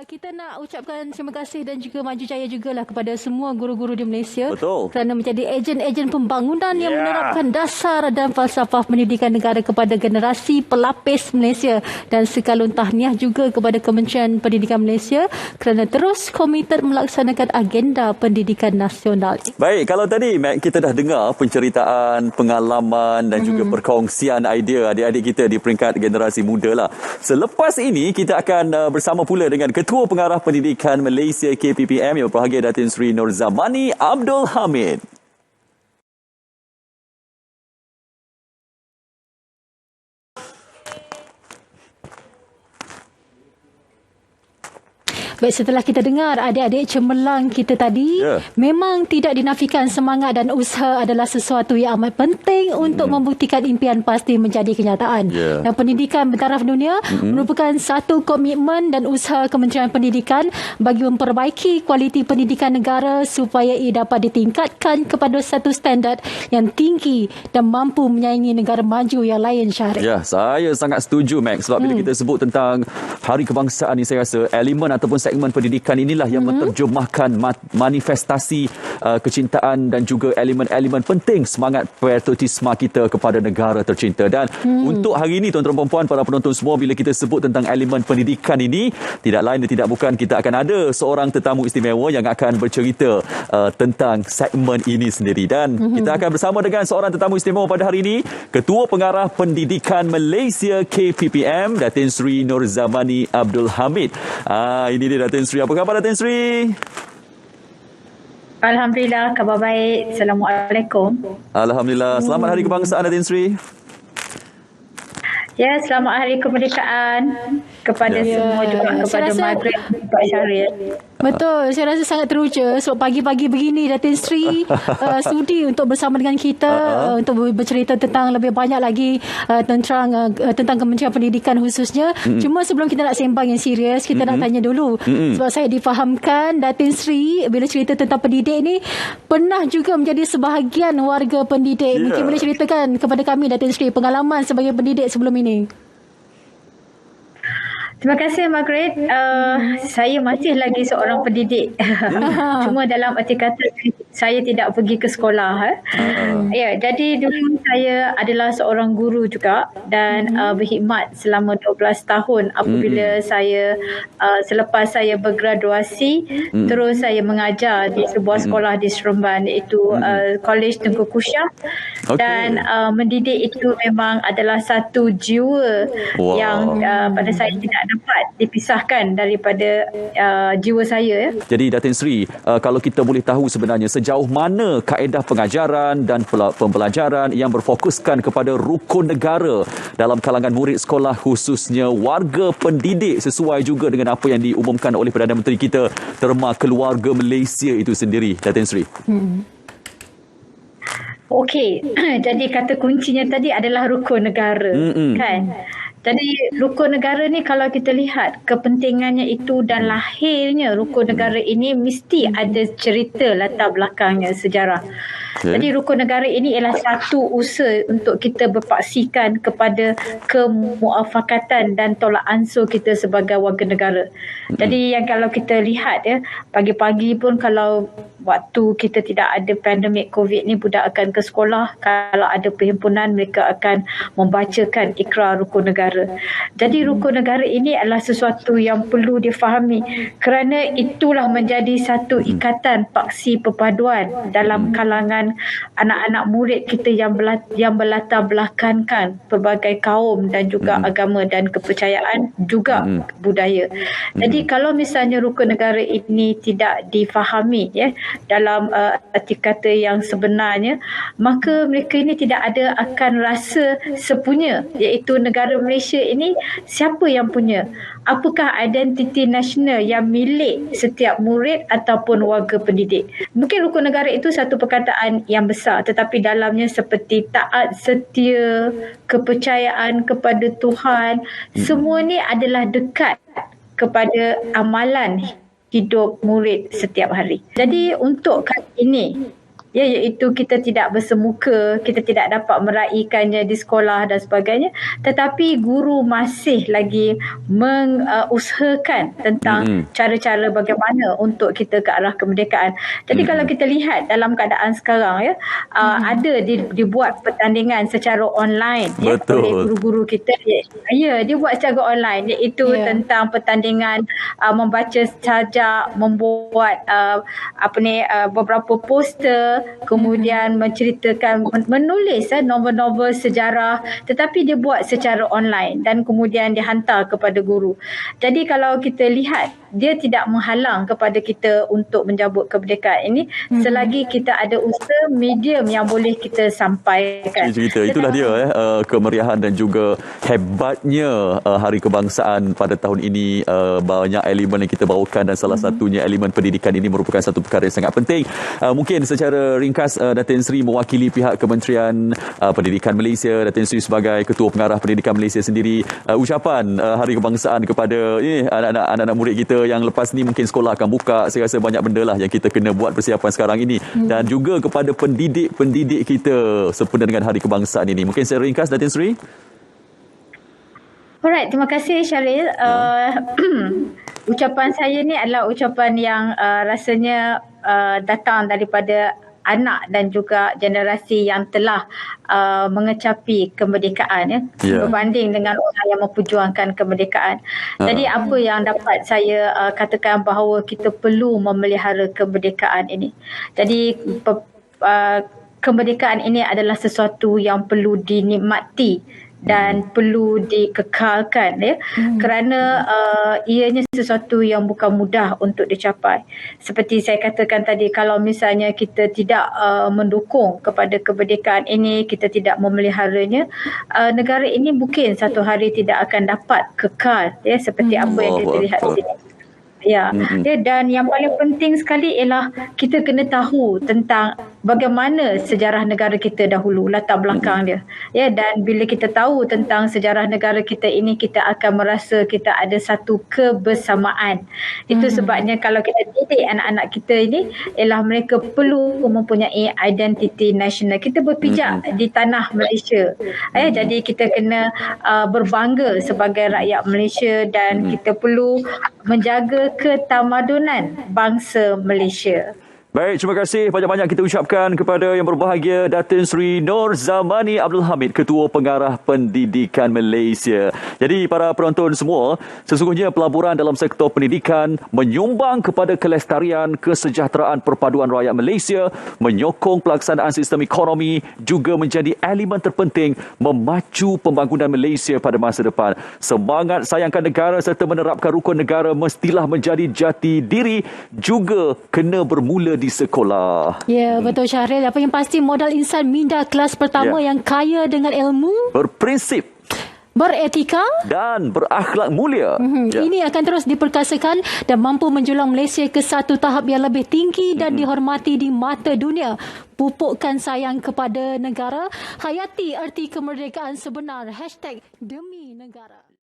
Kita nak ucapkan terima kasih dan juga maju jaya jugalah kepada semua guru-guru di Malaysia. Betul. Kerana menjadi ejen-ejen pembangunan yang menerapkan dasar dan falsafah pendidikan negara kepada generasi pelapis Malaysia. Dan sekalun tahniah juga kepada Kementerian Pendidikan Malaysia kerana terus komited melaksanakan agenda pendidikan nasional. Baik, kalau tadi Mac, kita dah dengar penceritaan, pengalaman dan juga perkongsian idea adik-adik kita di peringkat generasi muda lah. Selepas ini kita akan bersama pula dengan Ketua Pengarah Pendidikan Malaysia KPPM yang berbahagia Datin Sri Norzamani Abdul Hamid. Baik, setelah kita dengar adik-adik cemerlang kita tadi, memang tidak dinafikan semangat dan usaha adalah sesuatu yang amat penting untuk membuktikan impian pasti menjadi kenyataan. Dan pendidikan bertaraf dunia merupakan satu komitmen dan usaha Kementerian Pendidikan bagi memperbaiki kualiti pendidikan negara supaya ia dapat ditingkatkan kepada satu standard yang tinggi dan mampu menyaingi negara maju yang lain, Syarif. Ya, saya sangat setuju, Max. Sebab bila kita sebut tentang Hari Kebangsaan ni, saya rasa elemen ataupun segmen pendidikan inilah yang menerjemahkan manifestasi kecintaan dan juga elemen-elemen penting semangat patriotisme kita kepada negara tercinta. Dan untuk hari ini, tuan-tuan dan puan, para penonton semua, bila kita sebut tentang elemen pendidikan ini, tidak lain dan tidak bukan, kita akan ada seorang tetamu istimewa yang akan bercerita tentang segmen ini sendiri. Dan kita akan bersama dengan seorang tetamu istimewa pada hari ini, Ketua Pengarah Pendidikan Malaysia KPPM, Datin Sri Norzamani Abdul Hamid. Ini dia Datin Sri. Apa khabar Datin Sri? Alhamdulillah, khabar baik. Assalamualaikum. Alhamdulillah. Selamat Hari Kebangsaan Datin Sri. Ya, selamat Hari Kemerdekaan kepada semua juga, kepada Margaret dan Pak Syaril. Betul, saya rasa sangat teruja sebab pagi-pagi begini Datin Sri sudi untuk bersama dengan kita untuk bercerita tentang lebih banyak lagi tentang Kementerian Pendidikan khususnya. Cuma sebelum kita nak sembang yang serius, kita nak tanya dulu. Sebab saya difahamkan Datin Sri bila cerita tentang pendidik ni pernah juga menjadi sebahagian warga pendidik. Mungkin boleh ceritakan kepada kami Datin Sri pengalaman sebagai pendidik sebelum ini. Terima kasih Margaret. Saya masih lagi seorang pendidik. Cuma dalam arti kata saya tidak pergi ke sekolah. Ya, jadi dulu saya adalah seorang guru juga dan berkhidmat selama 12 tahun apabila saya selepas saya bergraduasi terus saya mengajar di sebuah sekolah di Seremban iaitu College Tengku Kusya. Dan mendidik itu memang adalah satu jiwa yang pada saya tidak dapat dipisahkan daripada jiwa saya. Jadi Datin Sri, kalau kita boleh tahu sebenarnya sejauh mana kaedah pengajaran dan pembelajaran yang berfokuskan kepada rukun negara dalam kalangan murid sekolah khususnya warga pendidik sesuai juga dengan apa yang diumumkan oleh Perdana Menteri kita terma keluarga Malaysia itu sendiri, Datin Sri. Okey, jadi kata kuncinya tadi adalah rukun negara, kan? Jadi rukun negara ni kalau kita lihat kepentingannya itu dan lahirnya rukun negara ini mesti ada cerita latar belakangnya, sejarah. Jadi rukun negara ini ialah satu usaha untuk kita berpaksikan kepada kemuafakatan dan tolak ansur kita sebagai warga negara. Jadi yang kalau kita lihat pagi-pagi pun kalau waktu kita tidak ada pandemik COVID ni, budak akan ke sekolah. Kalau ada perhimpunan, mereka akan membacakan ikrar rukun negara. Jadi rukun negara ini adalah sesuatu yang perlu difahami kerana itulah menjadi satu ikatan paksi perpaduan dalam kalangan anak-anak murid kita yang berlatar belakangkan pelbagai kaum dan juga agama dan kepercayaan juga budaya. Jadi kalau misalnya rukun negara ini tidak difahami dalam arti kata yang sebenarnya, maka mereka ini tidak ada akan rasa sepunya, iaitu negara Malaysia ini siapa yang punya, apakah identiti nasional yang milik setiap murid ataupun warga pendidik. Mungkin rukun negara itu satu perkataan yang besar, tetapi dalamnya seperti taat, setia, kepercayaan kepada Tuhan, semua ni adalah dekat kepada amalan hidup murid setiap hari. Jadi untuk kali ini ya, iaitu kita tidak bersemuka, kita tidak dapat meraihkannya di sekolah dan sebagainya, tetapi guru masih lagi mengusahakan tentang cara-cara bagaimana untuk kita ke arah kemerdekaan. Jadi kalau kita lihat dalam keadaan sekarang ya, ada dibuat pertandingan secara online ya, oleh guru-guru kita. Ya, dia buat secara online, iaitu tentang pertandingan membaca sajak, membuat beberapa poster, kemudian menceritakan, menulis novel-novel sejarah, tetapi dia buat secara online dan kemudian dihantar kepada guru. Jadi kalau kita lihat, dia tidak menghalang kepada kita untuk menjabut kemerdekaan ini selagi kita ada usaha medium yang boleh kita sampaikan. Itulah dia kemeriahan dan juga hebatnya Hari Kebangsaan pada tahun ini. Banyak elemen yang kita bawakan dan salah satunya elemen pendidikan ini merupakan satu perkara yang sangat penting. Mungkin secara ringkas Datin Sri mewakili pihak Kementerian Pendidikan Malaysia, Datin Sri sebagai Ketua Pengarah Pendidikan Malaysia sendiri, ucapan Hari Kebangsaan kepada anak-anak murid kita yang lepas ni mungkin sekolah akan buka. Saya rasa banyak benda lah yang kita kena buat persiapan sekarang ini, dan juga kepada pendidik-pendidik kita sempena dengan Hari Kebangsaan ini. Mungkin secara ringkas Datin Sri. Alright, terima kasih Syaril. Ucapan saya ni adalah ucapan yang rasanya datang daripada anak dan juga generasi yang telah mengecapi kemerdekaan berbanding dengan orang yang memperjuangkan kemerdekaan. Jadi apa yang dapat saya katakan bahawa kita perlu memelihara kemerdekaan ini. Jadi kemerdekaan ini adalah sesuatu yang perlu dinikmati dan perlu dikekalkan kerana ianya sesuatu yang bukan mudah untuk dicapai. Seperti saya katakan tadi, kalau misalnya kita tidak mendukung kepada kemerdekaan ini, kita tidak memeliharanya, negara ini mungkin satu hari tidak akan dapat kekal seperti apa yang kita lihat di sini. Dan yang paling penting sekali ialah kita kena tahu tentang bagaimana sejarah negara kita dahulu, latar belakang dia. Dan bila kita tahu tentang sejarah negara kita ini, kita akan merasa kita ada satu kebersamaan. Itu sebabnya kalau kita didik anak-anak kita ini, ialah mereka perlu mempunyai identiti nasional. Kita berpijak di tanah Malaysia. Jadi kita kena berbangga sebagai rakyat Malaysia, dan kita perlu menjaga ketamadunan bangsa Malaysia. Baik, terima kasih banyak-banyak kita ucapkan kepada yang berbahagia Datin Sri Nur Zamani Abdul Hamid, Ketua Pengarah Pendidikan Malaysia. Jadi para penonton semua, sesungguhnya pelaburan dalam sektor pendidikan menyumbang kepada kelestarian kesejahteraan perpaduan rakyat Malaysia, menyokong pelaksanaan sistem ekonomi, juga menjadi elemen terpenting memacu pembangunan Malaysia pada masa depan. Semangat sayangkan negara serta menerapkan rukun negara mestilah menjadi jati diri, juga kena bermula di sekolah. Ya, betul Syahril. Apa yang pasti modal insan minda kelas pertama yang kaya dengan ilmu, berprinsip, beretika dan berakhlak mulia. Ini akan terus diperkasakan dan mampu menjulang Malaysia ke satu tahap yang lebih tinggi dan dihormati di mata dunia. Pupukkan sayang kepada negara, hayati erti kemerdekaan sebenar. #Demi Negara.